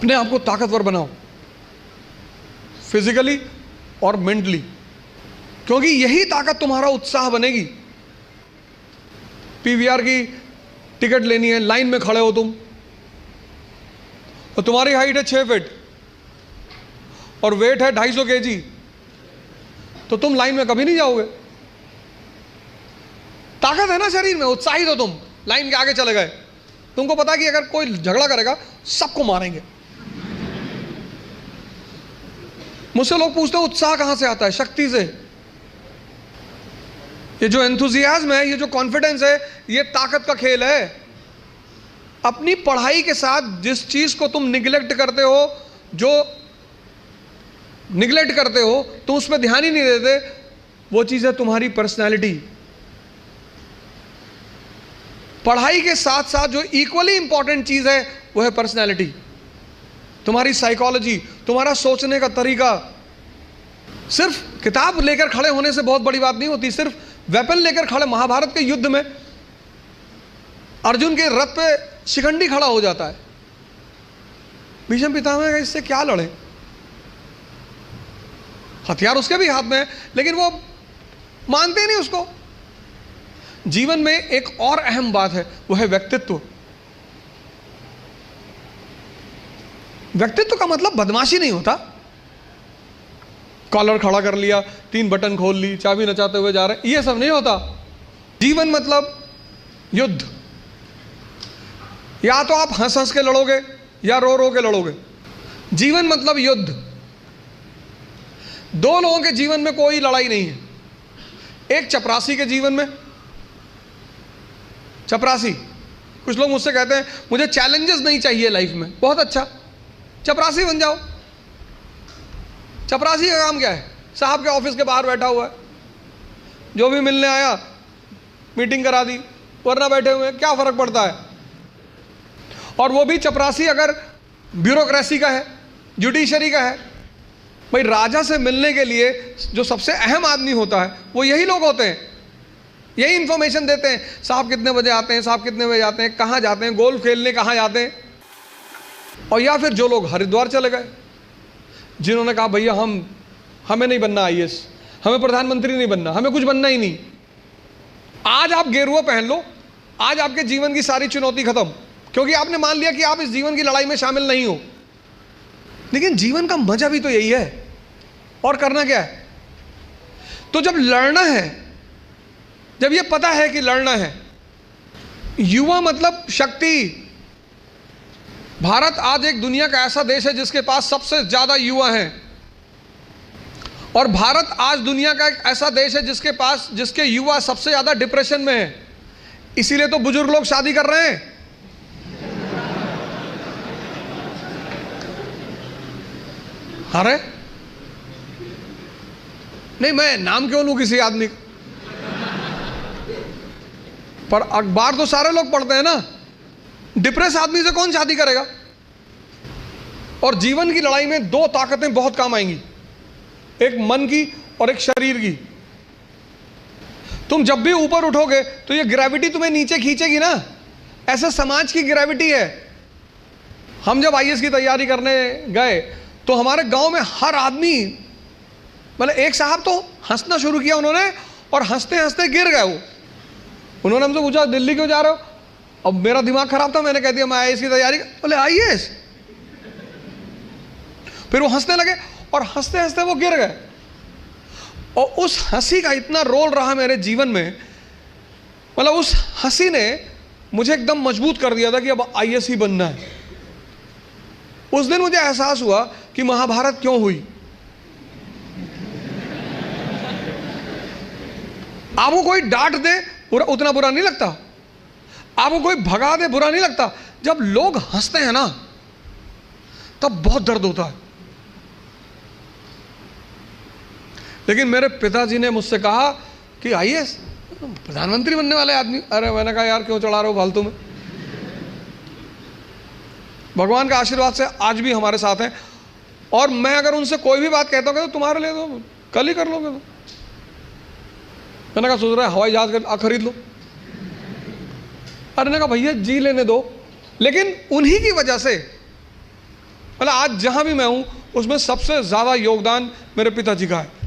अपने आप को ताकतवर बनाओ, फिजिकली और मेंटली, क्योंकि यही ताकत तुम्हारा उत्साह बनेगी। पीवीआर की टिकट लेनी है, लाइन में खड़े हो तुम, और तुम्हारी हाइट है 6 फीट और वेट है 250 kg, तो तुम लाइन में कभी नहीं जाओगे। ताकत है ना शरीर में, उत्साहित हो तुम, लाइन के आगे चले गए। तुमको पता कि अगर कोई झगड़ा करेगा सबको मारेंगे। मुझसे लोग पूछते हैं उत्साह कहां से आता है? शक्ति से। ये जो एंथुजियाज्म है, ये जो कॉन्फिडेंस है, ये ताकत का खेल है। अपनी पढ़ाई के साथ जिस चीज को तुम निगलेक्ट करते हो, जो निगलेक्ट करते हो, तुम उस पर ध्यान ही नहीं देते, वो चीज है तुम्हारी पर्सनैलिटी। पढ़ाई के साथ साथ जो इक्वली इंपॉर्टेंट चीज है वो है पर्सनैलिटी, तुम्हारी साइकोलॉजी, तुम्हारा सोचने का तरीका। सिर्फ किताब लेकर खड़े होने से बहुत बड़ी बात नहीं होती। सिर्फ वेपन लेकर खड़े, महाभारत के युद्ध में अर्जुन के रथ पे शिखंडी खड़ा हो जाता है, भीष्म पितामह इससे क्या लड़े? हथियार उसके भी हाथ में है, लेकिन वो मानते नहीं उसको। जीवन में एक और अहम बात है, वो है व्यक्तित्व। व्यक्तित्व का मतलब बदमाशी नहीं होता। कॉलर खड़ा कर लिया, 3 बटन खोल ली, चाबी नचाते हुए जा रहे, ये सब नहीं होता। जीवन मतलब युद्ध। या तो आप हंस हंस के लड़ोगे या रो रो के लड़ोगे। जीवन मतलब युद्ध। 2 लोगों के जीवन में कोई लड़ाई नहीं है। एक चपरासी के जीवन में, चपरासी, कुछ लोग मुझसे कहते हैं मुझे चैलेंजेस नहीं चाहिए लाइफ में। बहुत अच्छा, चपरासी बन जाओ। चपरासी का काम क्या है? साहब के ऑफिस के बाहर बैठा हुआ है, जो भी मिलने आया मीटिंग करा दी, वरना बैठे हुए हैं, क्या फर्क पड़ता है? और वो भी चपरासी अगर ब्यूरोक्रेसी का है, जुडिशरी का है। भाई राजा से मिलने के लिए जो सबसे अहम आदमी होता है वो यही लोग होते हैं, यही इंफॉर्मेशन देते हैं। साहब कितने बजे आते हैं, साहब कितने बजे जाते हैं, कहाँ जाते हैं, गोल्फ खेलने कहाँ जाते हैं। और या फिर जो लोग हरिद्वार चले गए, जिन्होंने कहा भैया हमें नहीं बनना आईएएस, हमें प्रधानमंत्री नहीं बनना, हमें कुछ बनना ही नहीं। आज आप गेरुआ पहन लो, आज आपके जीवन की सारी चुनौती खत्म, क्योंकि आपने मान लिया कि आप इस जीवन की लड़ाई में शामिल नहीं हो। लेकिन जीवन का मजा भी तो यही है। और करना क्या है? तो जब लड़ना है, जब ये पता है कि लड़ना है, युवा मतलब शक्ति। भारत आज एक दुनिया का ऐसा देश है जिसके पास सबसे ज्यादा युवा हैं। और भारत आज दुनिया का एक ऐसा देश है जिसके युवा सबसे ज्यादा डिप्रेशन में है। इसीलिए तो बुजुर्ग लोग शादी कर रहे हैं। अरे नहीं, मैं नाम क्यों लूं किसी आदमी का? पर अखबार तो सारे लोग पढ़ते हैं ना। डिप्रेस आदमी से कौन शादी करेगा? और जीवन की लड़ाई में 2 ताकतें बहुत काम आएंगी, एक मन की और एक शरीर की। तुम जब भी ऊपर उठोगे तो ये ग्रेविटी तुम्हें नीचे खींचेगी ना। ऐसे समाज की ग्रेविटी है। हम जब आईएएस की तैयारी करने गए तो हमारे गांव में हर आदमी, मतलब एक साहब तो हंसना शुरू किया उन्होंने, और हंसते हंसते गिर गए वो। उन्होंने हमसे पूछा दिल्ली क्यों जा रहे हो? अब मेरा दिमाग खराब था, मैंने कह दिया मैं आईएएस की तैयारी। बोले आईएएस? फिर वो हंसने लगे और हंसते हंसते वो गिर गए। और उस हंसी का इतना रोल रहा मेरे जीवन में, मतलब उस हंसी ने मुझे एकदम मजबूत कर दिया था कि अब आईएएस ही बनना है। उस दिन मुझे एहसास हुआ कि महाभारत क्यों हुई। आपको कोई डांट दे उतना बुरा नहीं लगता, आपको कोई भगा दे बुरा नहीं लगता। जब लोग हंसते हैं ना तब बहुत दर्द होता है। लेकिन मेरे पिताजी ने मुझसे कहा कि आईएएस प्रधानमंत्री बनने वाले आदमी। अरे मैंने कहा यार क्यों चढ़ा रहे हो फालतू में। भगवान का आशीर्वाद से आज भी हमारे साथ हैं। और मैं अगर उनसे कोई भी बात कहता हूँ तो तुम्हारे लिए तो कल ही कर लोगे। तो मैंने कहा सोच रहा है हवाई जहाज खरीद लो। अरे ने कहा भैया जी लेने दो। लेकिन उन्हीं की वजह से मतलब आज जहाँ भी मैं हूँ उसमें सबसे ज़्यादा योगदान मेरे पिताजी का है।